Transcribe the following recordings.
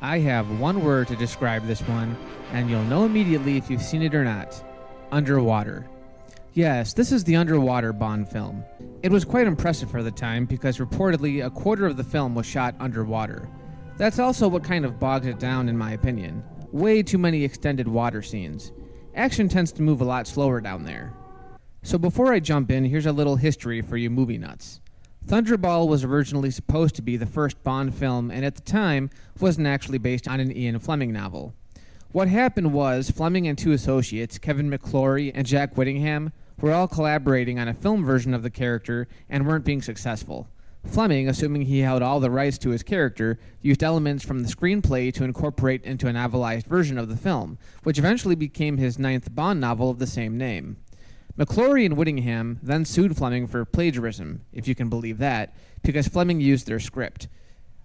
I have one word to describe this one, and you'll know immediately if you've seen it or not. Underwater. Yes, this is the underwater Bond film. It was quite impressive for the time because reportedly a quarter of the film was shot underwater. That's also what kind of bogs it down in my opinion. Way too many extended water scenes. Action tends to move a lot slower down there. So before I jump in, here's a little history for you movie nuts. Thunderball was originally supposed to be the first Bond film and at the time wasn't actually based on an Ian Fleming novel. What happened was Fleming and two associates, Kevin McClory and Jack Whittingham, were all collaborating on a film version of the character and weren't being successful. Fleming, assuming he held all the rights to his character, used elements from the screenplay to incorporate into a novelized version of the film, which eventually became his ninth Bond novel of the same name. McClory and Whittingham then sued Fleming for plagiarism, if you can believe that, because Fleming used their script.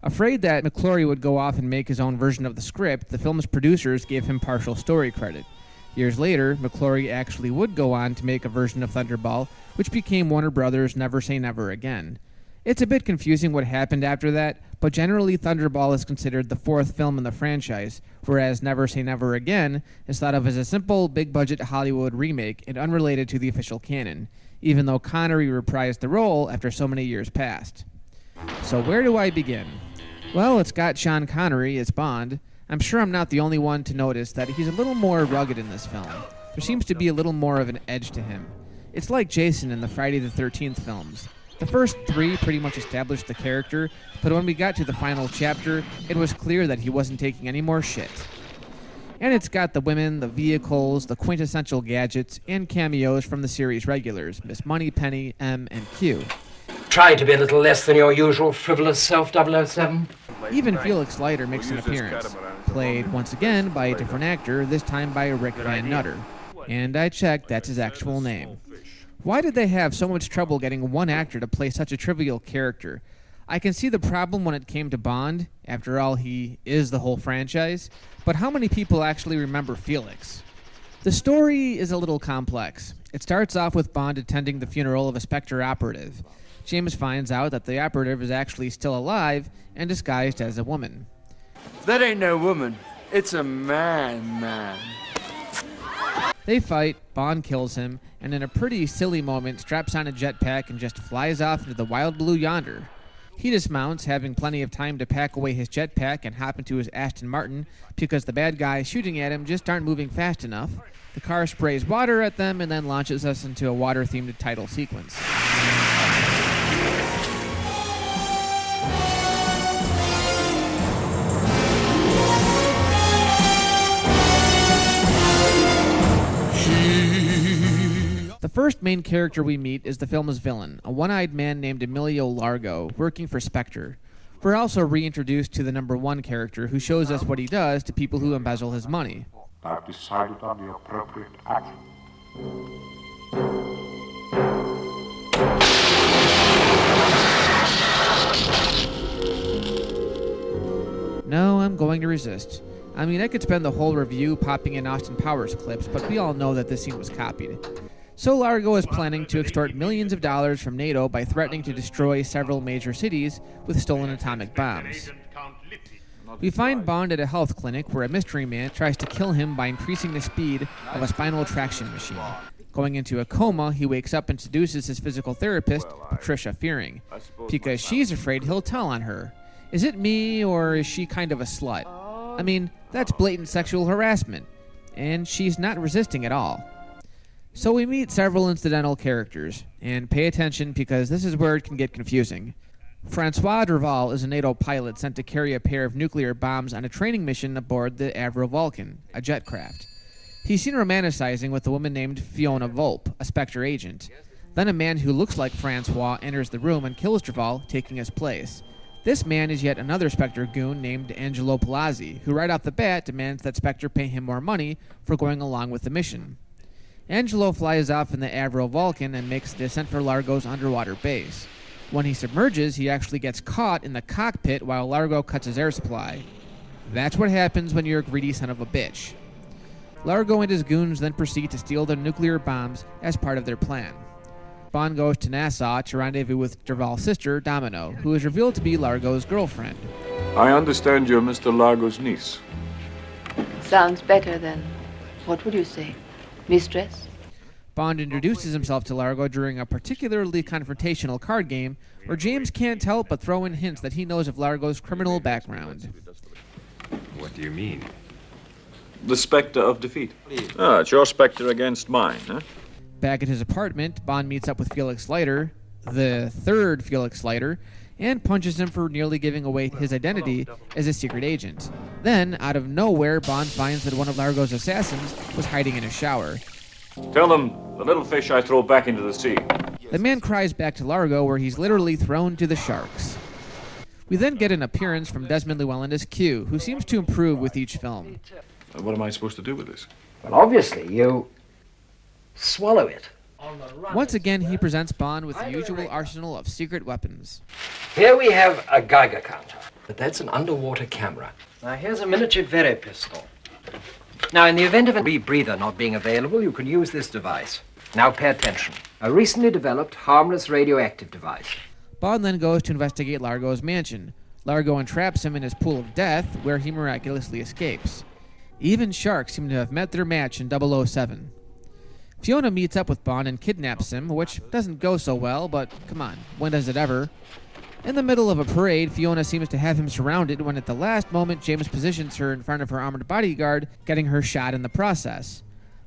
Afraid that McClory would go off and make his own version of the script, the film's producers gave him partial story credit. Years later, McClory actually would go on to make a version of Thunderball, which became Warner Brothers' Never Say Never Again. It's a bit confusing what happened after that, but generally Thunderball is considered the fourth film in the franchise, whereas Never Say Never Again is thought of as a simple, big-budget Hollywood remake and unrelated to the official canon, even though Connery reprised the role after so many years passed. So where do I begin? Well, it's got Sean Connery as Bond. I'm sure I'm not the only one to notice that he's a little more rugged in this film. There seems to be a little more of an edge to him. It's like Jason in the Friday the 13th films. The first three pretty much established the character, but when we got to the final chapter, it was clear that he wasn't taking any more shit. And it's got the women, the vehicles, the quintessential gadgets, and cameos from the series regulars, Miss Moneypenny, M, and Q. Try to be a little less than your usual frivolous self, 007. Even Felix Leiter makes an appearance, played once again by a different actor, this time by Rick Van Nutter. And I checked, that's his actual name. Why did they have so much trouble getting one actor to play such a trivial character? I can see the problem when it came to Bond. After all, he is the whole franchise. But how many people actually remember Felix? The story is a little complex. It starts off with Bond attending the funeral of a SPECTRE operative. James finds out that the operative is actually still alive and disguised as a woman. That ain't no woman. It's a man. They fight, Bond kills him, and in a pretty silly moment straps on a jetpack and just flies off into the wild blue yonder. He dismounts, having plenty of time to pack away his jetpack and hop into his Aston Martin because the bad guys shooting at him just aren't moving fast enough. The car sprays water at them and then launches us into a water-themed title sequence. The first main character we meet is the film's villain, a one-eyed man named Emilio Largo, working for SPECTRE. We're also reintroduced to the number one character who shows us what he does to people who embezzle his money. I've decided on the appropriate action. No, I'm going to resist. I mean, I could spend the whole review popping in Austin Powers clips, but we all know that this scene was copied. So Largo is planning to extort millions of dollars from NATO by threatening to destroy several major cities with stolen atomic bombs. We find Bond at a health clinic where a mystery man tries to kill him by increasing the speed of a spinal traction machine. Going into a coma, he wakes up and seduces his physical therapist, Patricia Fearing, because she's afraid he'll tell on her. Is it me, or is she kind of a slut? I mean, that's blatant sexual harassment, and she's not resisting at all. So we meet several incidental characters, and pay attention because this is where it can get confusing. Francois Derval is a NATO pilot sent to carry a pair of nuclear bombs on a training mission aboard the Avro Vulcan, a jet craft. He's seen romanticizing with a woman named Fiona Volpe, a SPECTRE agent. Then a man who looks like Francois enters the room and kills Derval, taking his place. This man is yet another SPECTRE goon named Angelo Palazzi, who right off the bat demands that SPECTRE pay him more money for going along with the mission. Angelo flies off in the Avro Vulcan and makes a descent for Largo's underwater base. When he submerges, he actually gets caught in the cockpit while Largo cuts his air supply. That's what happens when you're a greedy son of a bitch. Largo and his goons then proceed to steal the nuclear bombs as part of their plan. Bond goes to Nassau to rendezvous with Derval's sister, Domino, who is revealed to be Largo's girlfriend. I understand you're Mr. Largo's niece. Sounds better than, what would you say, mistress? Bond introduces himself to Largo during a particularly confrontational card game where James can't help but throw in hints that he knows of Largo's criminal background. What do you mean? The spectre of defeat. Ah, it's your spectre against mine, huh? Back at his apartment, Bond meets up with Felix Leiter, the third Felix Leiter, and punches him for nearly giving away his identity as a secret agent. Then, out of nowhere, Bond finds that one of Largo's assassins was hiding in a shower. Tell them the little fish I throw back into the sea. The man cries back to Largo, where he's literally thrown to the sharks. We then get an appearance from Desmond Llewellyn as Q, who seems to improve with each film. What am I supposed to do with this? Well, obviously, you swallow it. Once again, he presents Bond with the usual arsenal of secret weapons. Here we have a Geiger counter, but that's an underwater camera. Now, here's a miniature Very pistol. Now, in the event of a rebreather not being available, you can use this device. Now, pay attention. A recently developed harmless radioactive device. Bond then goes to investigate Largo's mansion. Largo entraps him in his pool of death, where he miraculously escapes. Even sharks seem to have met their match in 007. Fiona meets up with Bond and kidnaps him, which doesn't go so well, but come on, when does it ever? In the middle of a parade, Fiona seems to have him surrounded when at the last moment James positions her in front of her armored bodyguard, getting her shot in the process.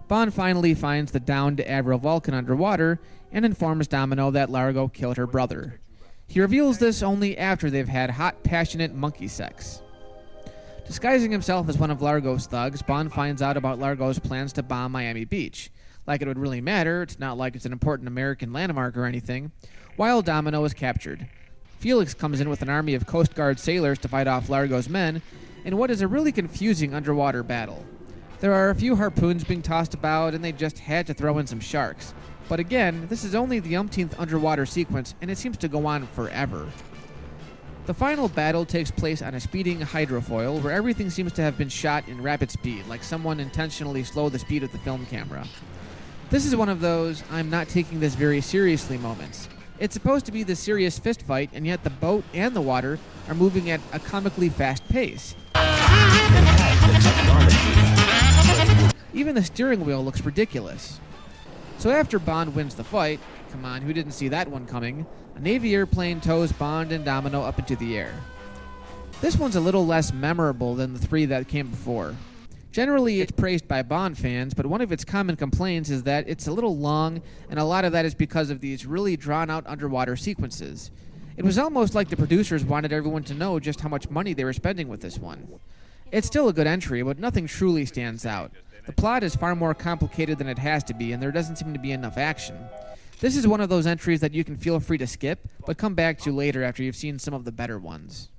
Bond finally finds the downed Admiral Vulcan underwater and informs Domino that Largo killed her brother. He reveals this only after they've had hot, passionate monkey sex. Disguising himself as one of Largo's thugs, Bond finds out about Largo's plans to bomb Miami Beach. Like it would really matter, it's not like it's an important American landmark or anything, while Domino is captured. Felix comes in with an army of Coast Guard sailors to fight off Largo's men in what is a really confusing underwater battle. There are a few harpoons being tossed about, and they just had to throw in some sharks. But again, this is only the umpteenth underwater sequence, and it seems to go on forever. The final battle takes place on a speeding hydrofoil, where everything seems to have been shot in rapid speed, like someone intentionally slowed the speed of the film camera. This is one of those I'm not taking this very seriously moments. It's supposed to be the serious fist fight, and yet the boat and the water are moving at a comically fast pace. Even the steering wheel looks ridiculous. So after Bond wins the fight, come on, who didn't see that one coming, a Navy airplane tows Bond and Domino up into the air. This one's a little less memorable than the three that came before. Generally, it's praised by Bond fans, but one of its common complaints is that it's a little long, and a lot of that is because of these really drawn-out underwater sequences. It was almost like the producers wanted everyone to know just how much money they were spending with this one. It's still a good entry, but nothing truly stands out. The plot is far more complicated than it has to be, and there doesn't seem to be enough action. This is one of those entries that you can feel free to skip, but come back to later after you've seen some of the better ones.